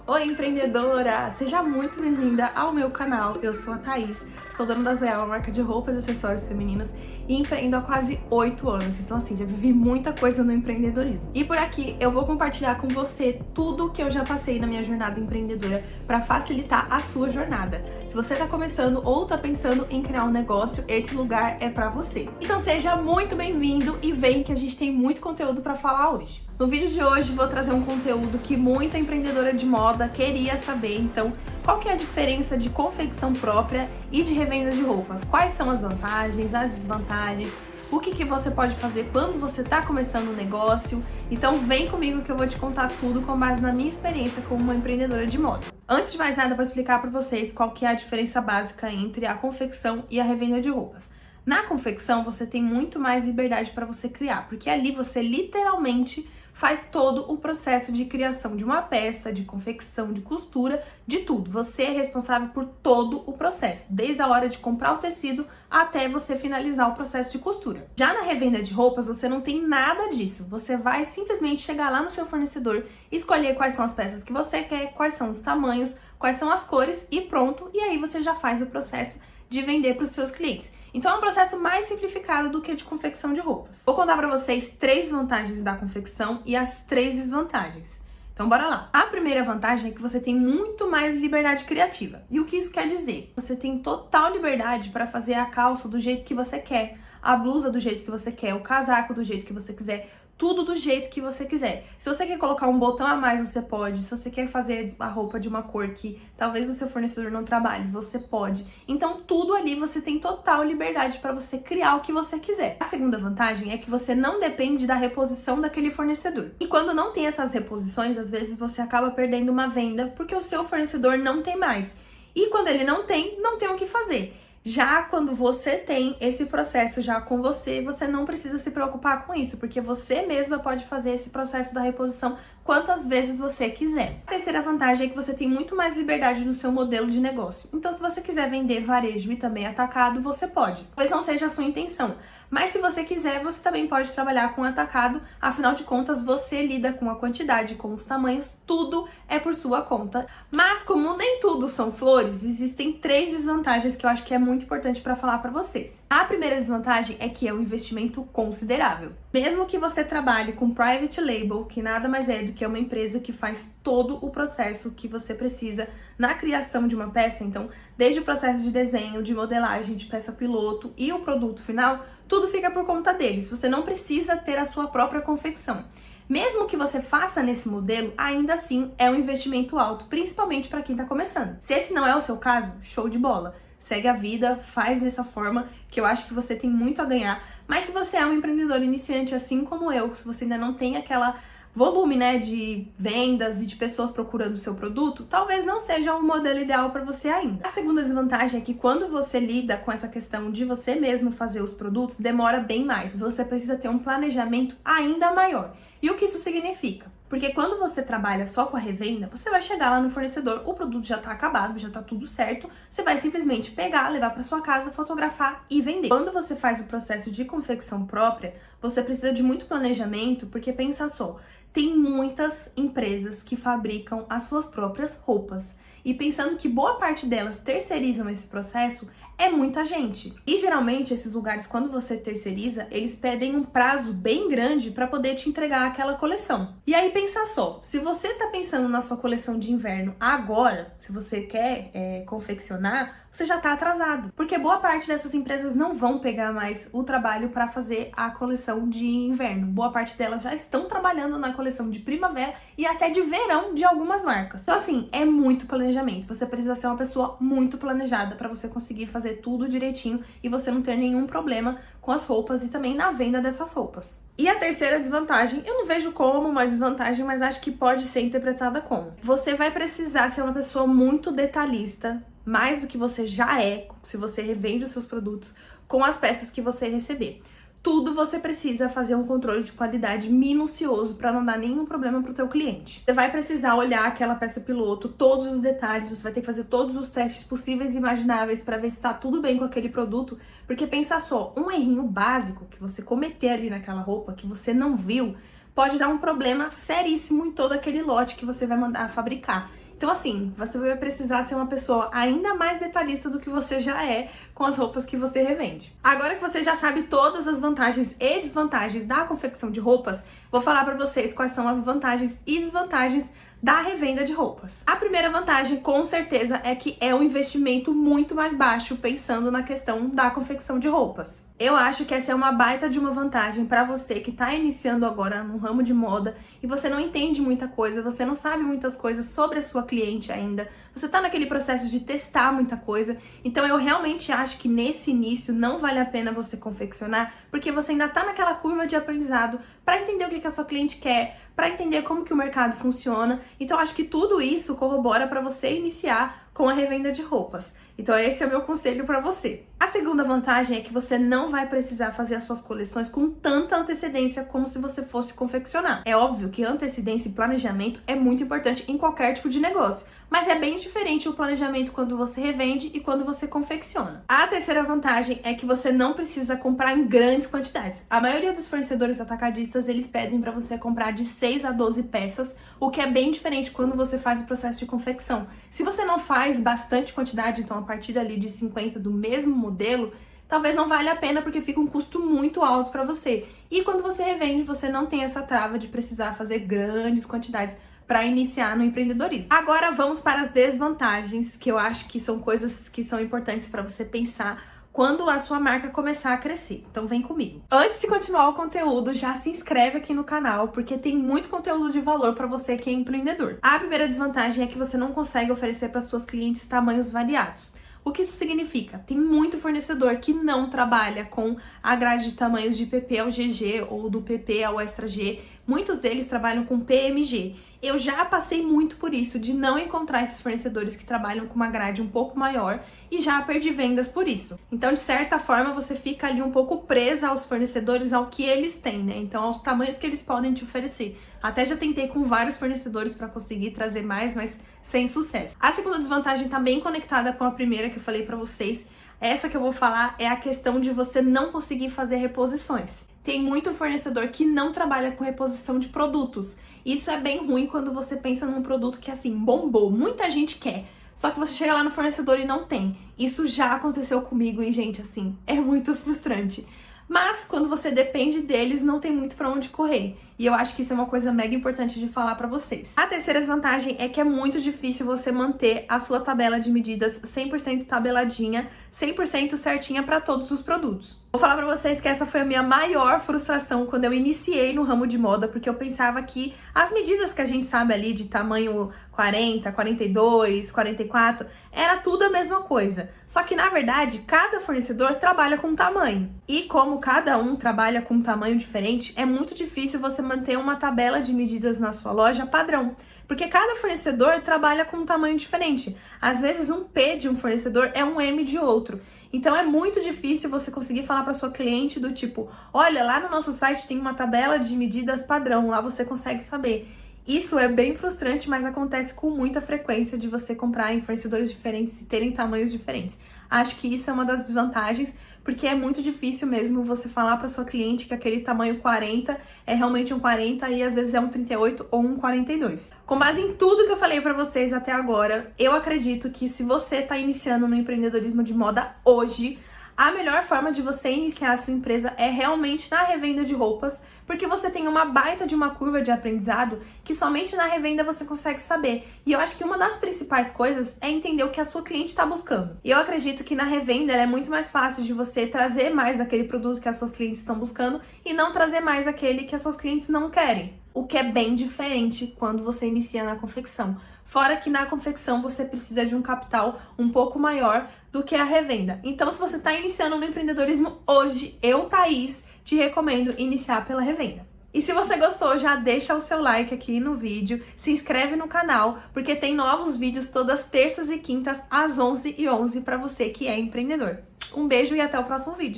Oi, empreendedora! Seja muito bem-vinda ao meu canal. Eu sou a Thaís, sou dona da Zoel, uma marca de roupas e acessórios femininos, e empreendo há quase 8 anos. Então, assim, já vivi muita coisa no empreendedorismo. E por aqui eu vou compartilhar com você tudo que eu já passei na minha jornada empreendedora para facilitar a sua jornada. Se você tá começando ou tá pensando em criar um negócio, esse lugar é para você. Então, seja muito bem-vindo e vem que a gente tem muito conteúdo para falar hoje. No vídeo de hoje vou trazer um conteúdo que muita empreendedora de moda queria saber. Então, qual que é a diferença de confecção própria e de revenda de roupas? Quais são as vantagens, as desvantagens? O que você pode fazer quando você está começando um negócio? Então vem comigo que eu vou te contar tudo com base na minha experiência como uma empreendedora de moda. Antes de mais nada, eu vou explicar para vocês qual que é a diferença básica entre a confecção e a revenda de roupas. Na confecção, você tem muito mais liberdade para você criar, porque ali você literalmente faz todo o processo de criação de uma peça, de confecção, de costura, de tudo. Você é responsável por todo o processo, desde a hora de comprar o tecido até você finalizar o processo de costura. Já na revenda de roupas, você não tem nada disso. Você vai simplesmente chegar lá no seu fornecedor, escolher quais são as peças que você quer, quais são os tamanhos, quais são as cores e pronto. E aí você já faz o processo de vender para os seus clientes. Então é um processo mais simplificado do que de confecção de roupas. Vou contar para vocês 3 vantagens da confecção e as 3 desvantagens. Então bora lá. A primeira vantagem é que você tem muito mais liberdade criativa. E o que isso quer dizer? Você tem total liberdade para fazer a calça do jeito que você quer, a blusa do jeito que você quer, o casaco do jeito que você quiser, tudo do jeito que você quiser. Se você quer colocar um botão a mais, você pode. Se você quer fazer a roupa de uma cor que talvez o seu fornecedor não trabalhe, você pode. Então, tudo ali você tem total liberdade para você criar o que você quiser. A segunda vantagem é que você não depende da reposição daquele fornecedor. E quando não tem essas reposições, às vezes você acaba perdendo uma venda porque o seu fornecedor não tem mais. E quando ele não tem o que fazer. Já quando você tem esse processo já com você, você não precisa se preocupar com isso, porque você mesma pode fazer esse processo da reposição quantas vezes você quiser. A terceira vantagem é que você tem muito mais liberdade no seu modelo de negócio. Então, se você quiser vender varejo e também atacado, você pode. Talvez não seja a sua intenção, mas se você quiser, você também pode trabalhar com atacado. Afinal de contas, você lida com a quantidade, com os tamanhos, tudo é por sua conta. Mas como nem tudo são flores, existem 3 desvantagens que eu acho que é muito importante para falar para vocês. A primeira desvantagem é que é um investimento considerável. Mesmo que você trabalhe com private label, que nada mais é do que uma empresa que faz todo o processo que você precisa na criação de uma peça, então desde o processo de desenho, de modelagem, de peça piloto e o produto final, tudo fica por conta deles. Você não precisa ter a sua própria confecção. Mesmo que você faça nesse modelo, ainda assim é um investimento alto, principalmente para quem está começando. Se esse não é o seu caso, show de bola. Segue a vida, faz dessa forma, que eu acho que você tem muito a ganhar. Mas se você é um empreendedor iniciante, assim como eu, se você ainda não tem aquela volume, né, de vendas e de pessoas procurando o seu produto, talvez não seja o modelo ideal para você ainda. A segunda desvantagem é que quando você lida com essa questão de você mesmo fazer os produtos, demora bem mais. Você precisa ter um planejamento ainda maior. E o que isso significa? Porque quando você trabalha só com a revenda, você vai chegar lá no fornecedor, o produto já tá acabado, já tá tudo certo, você vai simplesmente pegar, levar para sua casa, fotografar e vender. Quando você faz o processo de confecção própria, você precisa de muito planejamento, porque pensa só, tem muitas empresas que fabricam as suas próprias roupas. E pensando que boa parte delas terceirizam esse processo, é muita gente. E geralmente esses lugares, quando você terceiriza, eles pedem um prazo bem grande para poder te entregar aquela coleção. E aí pensa só, se você tá pensando na sua coleção de inverno agora, se você quer confeccionar, você já tá atrasado. Porque boa parte dessas empresas não vão pegar mais o trabalho para fazer a coleção de inverno. Boa parte delas já estão trabalhando na coleção de primavera e até de verão de algumas marcas. Então assim, é muito planejamento. Você precisa ser uma pessoa muito planejada para você conseguir fazer tudo direitinho e você não ter nenhum problema com as roupas e também na venda dessas roupas. E a terceira desvantagem, eu não vejo como uma desvantagem, mas acho que pode ser interpretada como: você vai precisar ser uma pessoa muito detalhista, mais do que você já é, se você revende os seus produtos, com as peças que você receber. Tudo você precisa fazer um controle de qualidade minucioso para não dar nenhum problema para o teu cliente. Você vai precisar olhar aquela peça piloto, todos os detalhes, você vai ter que fazer todos os testes possíveis e imagináveis para ver se está tudo bem com aquele produto, porque pensa só, um errinho básico que você cometer ali naquela roupa, que você não viu, pode dar um problema seríssimo em todo aquele lote que você vai mandar fabricar. Então assim, você vai precisar ser uma pessoa ainda mais detalhista do que você já é com as roupas que você revende. Agora que você já sabe todas as vantagens e desvantagens da confecção de roupas, vou falar para vocês quais são as vantagens e desvantagens da revenda de roupas. A primeira vantagem, com certeza, é que é um investimento muito mais baixo pensando na questão da confecção de roupas. Eu acho que essa é uma baita de uma vantagem para você que está iniciando agora no ramo de moda e você não entende muita coisa, você não sabe muitas coisas sobre a sua cliente ainda, você está naquele processo de testar muita coisa, então eu realmente acho que nesse início não vale a pena você confeccionar, porque você ainda está naquela curva de aprendizado para entender o que a sua cliente quer, para entender como que o mercado funciona. Então acho que tudo isso corrobora para você iniciar com a revenda de roupas. Então esse é o meu conselho para você. A segunda vantagem é que você não vai precisar fazer as suas coleções com tanta antecedência como se você fosse confeccionar. É óbvio que antecedência e planejamento é muito importante em qualquer tipo de negócio, mas é bem diferente o planejamento quando você revende e quando você confecciona. A terceira vantagem é que você não precisa comprar em grandes quantidades. A maioria dos fornecedores atacadistas, eles pedem para você comprar de 6 a 12 peças, o que é bem diferente quando você faz o processo de confecção. Se você não faz bastante quantidade, então a partir ali de 50 do mesmo modelo, talvez não valha a pena porque fica um custo muito alto para você. E quando você revende, você não tem essa trava de precisar fazer grandes quantidades para iniciar no empreendedorismo. Agora vamos para as desvantagens, que eu acho que são coisas que são importantes para você pensar quando a sua marca começar a crescer. Então vem comigo. Antes de continuar o conteúdo, já se inscreve aqui no canal, porque tem muito conteúdo de valor para você que é empreendedor. A primeira desvantagem é que você não consegue oferecer para suas clientes tamanhos variados. O que isso significa? Tem muito fornecedor que não trabalha com a grade de tamanhos de PP ao GG ou do PP ao Extra G. Muitos deles trabalham com PMG. Eu já passei muito por isso, de não encontrar esses fornecedores que trabalham com uma grade um pouco maior e já perdi vendas por isso. Então, de certa forma, você fica ali um pouco presa aos fornecedores, ao que eles têm, né? Então, aos tamanhos que eles podem te oferecer. Até já tentei com vários fornecedores para conseguir trazer mais, mas sem sucesso. A segunda desvantagem tá bem conectada com a primeira que eu falei para vocês. Essa que eu vou falar é a questão de você não conseguir fazer reposições. Tem muito fornecedor que não trabalha com reposição de produtos. Isso é bem ruim quando você pensa num produto que, assim, bombou, muita gente quer, só que você chega lá no fornecedor e não tem. Isso já aconteceu comigo e, gente, assim, é muito frustrante. Mas quando você depende deles, não tem muito pra onde correr. E eu acho que isso é uma coisa mega importante de falar pra vocês. A terceira desvantagem é que é muito difícil você manter a sua tabela de medidas 100% tabeladinha, 100% certinha pra todos os produtos. Vou falar pra vocês que essa foi a minha maior frustração quando eu iniciei no ramo de moda, porque eu pensava que as medidas que a gente sabe ali de tamanho 40, 42, 44, era tudo a mesma coisa. Só que, na verdade, cada fornecedor trabalha com um tamanho. E como cada um trabalha com um tamanho diferente, é muito difícil você manter uma tabela de medidas na sua loja padrão. Porque cada fornecedor trabalha com um tamanho diferente. Às vezes, um P de um fornecedor é um M de outro. Então, é muito difícil você conseguir falar para sua cliente do tipo, olha, lá no nosso site tem uma tabela de medidas padrão, lá você consegue saber. Isso é bem frustrante, mas acontece com muita frequência de você comprar em fornecedores diferentes e terem tamanhos diferentes. Acho que isso é uma das desvantagens, porque é muito difícil mesmo você falar para sua cliente que aquele tamanho 40 é realmente um 40 e às vezes é um 38 ou um 42. Com base em tudo que eu falei para vocês até agora, eu acredito que se você está iniciando no empreendedorismo de moda hoje, a melhor forma de você iniciar a sua empresa é realmente na revenda de roupas, porque você tem uma baita de uma curva de aprendizado que somente na revenda você consegue saber. E eu acho que uma das principais coisas é entender o que a sua cliente está buscando. E eu acredito que na revenda é muito mais fácil de você trazer mais daquele produto que as suas clientes estão buscando e não trazer mais aquele que as suas clientes não querem. O que é bem diferente quando você inicia na confecção. Fora que na confecção você precisa de um capital um pouco maior do que a revenda. Então, se você está iniciando no empreendedorismo hoje, eu, Thaís, te recomendo iniciar pela revenda. E se você gostou, já deixa o seu like aqui no vídeo, se inscreve no canal, porque tem novos vídeos todas terças e quintas às 11h11 para você que é empreendedor. Um beijo e até o próximo vídeo.